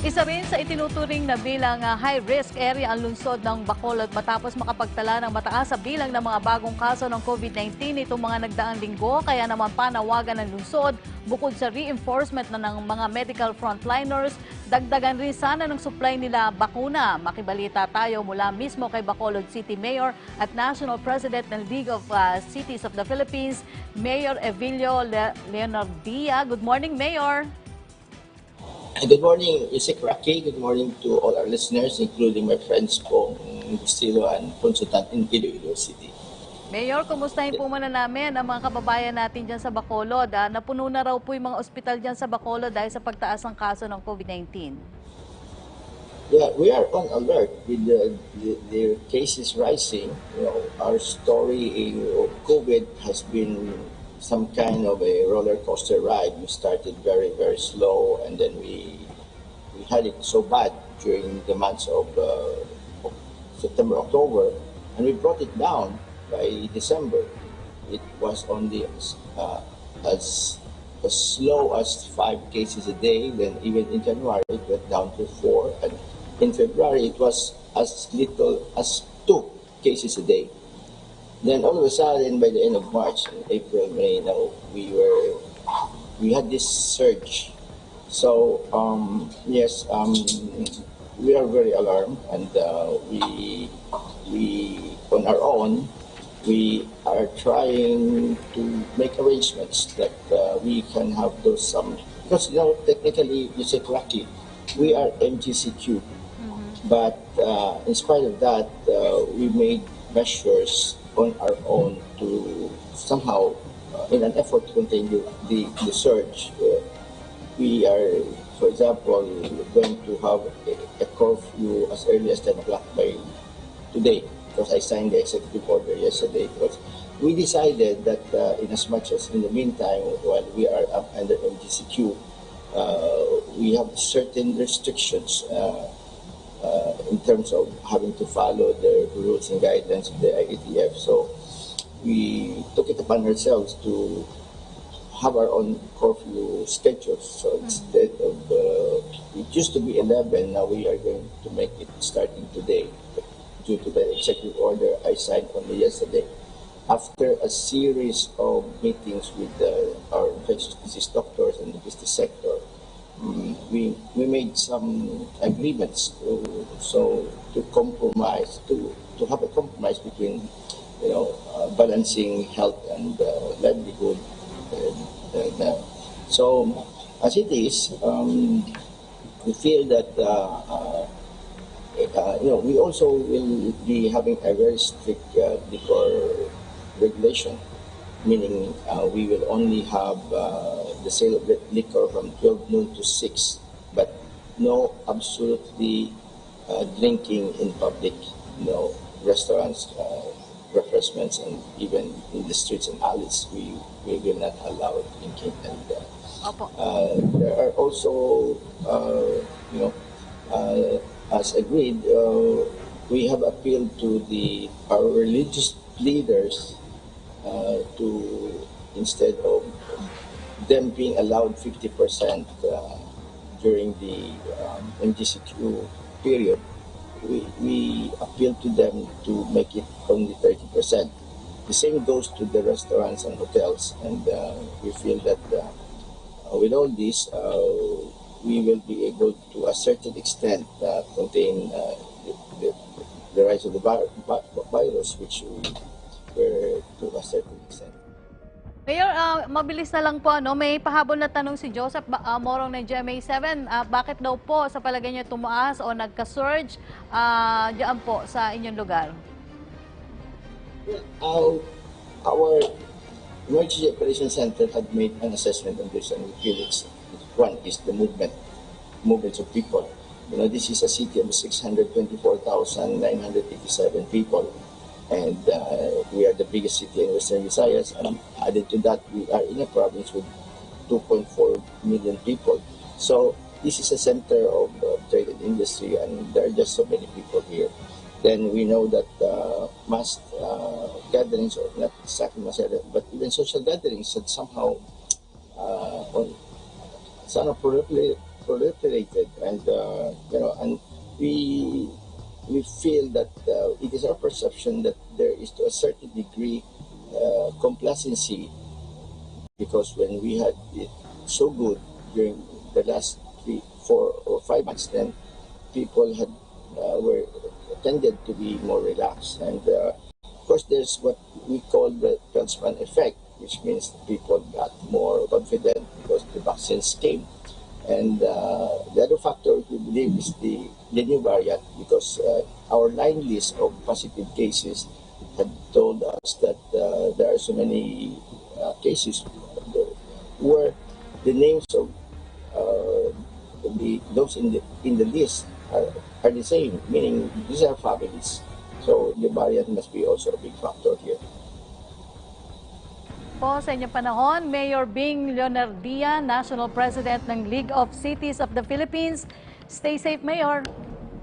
Isa rin sa itinuturing na bilang high-risk area ang lungsod ng Bacolod matapos makapagtala ng mataas sa bilang ng mga bagong kaso ng COVID-19 itong mga nagdaang linggo. Kaya naman panawagan ng lungsod, bukod sa reinforcement na ng mga medical frontliners, dagdagan rin sana ng supply nila bakuna. Makibalita tayo mula mismo kay Bacolod City Mayor at National President ng League of Cities of the Philippines, Mayor Evelio Leonardia. Good morning, Mayor. Good morning, Isaac Rocky. Good morning to all our listeners, including my friends po in Bustilo and consultant in Evelio City. Mayor, kumustahin po muna namin ang mga kababayan natin dyan sa Bacolod. Napuno na raw po yung mga ospital dyan sa Bacolod dahil sa pagtaas ng kaso ng COVID-19. Yeah, we are on alert with the cases rising. You know, our story of COVID has been some kind of a roller coaster ride. We started very, very slow, and then we had it so bad during the months of September, October, and we brought it down by December. It was only as slow as 5 cases a day. Then even in January, it went down to 4, and in February, it was as little as 2 cases a day. Then all of a sudden, by the end of March, April, May, now we had this surge. So yes, we are very alarmed, and we on our own we are trying to make arrangements that we can have those because technically you say correctly, we are MGCQ, but in spite of that, we made measures on our own to somehow, in an effort to contain the surge. We are, for example, going to have a curfew as early as 10 o'clock by today, because I signed the executive order yesterday. Because we decided that in as much as in the meantime, while we are up under MGCQ, we have certain restrictions in terms of having to follow the rules and guidelines of the IATF. So we took it upon ourselves to have our own curfew schedules. So instead of, it used to be 11, now we are going to make it starting today, due to the executive order I signed only yesterday. After a series of meetings with our infectious disease doctors and the business sector, we made some agreements to compromise, to have a compromise between balancing health and livelihood. So as it is, we feel that we also will be having a very strict liquor regulation, meaning we will only have the sale of liquor from 12 noon to 6, but no absolutely drinking in public, restaurants, refreshments, and even in the streets and alleys, we will not allow drinking. And there are also, as agreed, we have appealed to our religious leaders to, instead of them being allowed 50% during the MGCQ period, we appeal to them to make it only 30%. The same goes to the restaurants and hotels, and we feel that with all this, we will be able to a certain extent contain the rise of the virus, which were to a certain extent. Mayor, mabilis na lang po, may pahabol na tanong si Joseph Morong ng GMA7. Bakit daw po sa palagay niyo tumaas o nagka-surge diyan po sa inyong lugar? Our Emergency Operations Center had made an assessment on this, and we feel one is the movements of people. This is a city of 624,987 people. And we are the biggest city in Western Visayas, and added to that, we are in a province with 2.4 million people. So this is a center of trade and industry, and there are just so many people here. Then we know that mass gatherings, or not exactly mass gatherings, but even social gatherings, had somehow proliferated, and and we we feel that it is our perception that there is to a certain degree complacency, because when we had it so good during the last 3, 4, or 5 months, then people were tended to be more relaxed, and of course there's what we call the transfer effect, which means people got more confident because the vaccines came. And the other factor we believe is the new variant, because our line list of positive cases had told us that there are so many cases where the names of those in the list are the same, meaning these are families. So the variant must be also a big factor here. Po sa inyong panahon, Mayor Bing Leonardia, National President ng League of Cities of the Philippines. Stay safe, Mayor.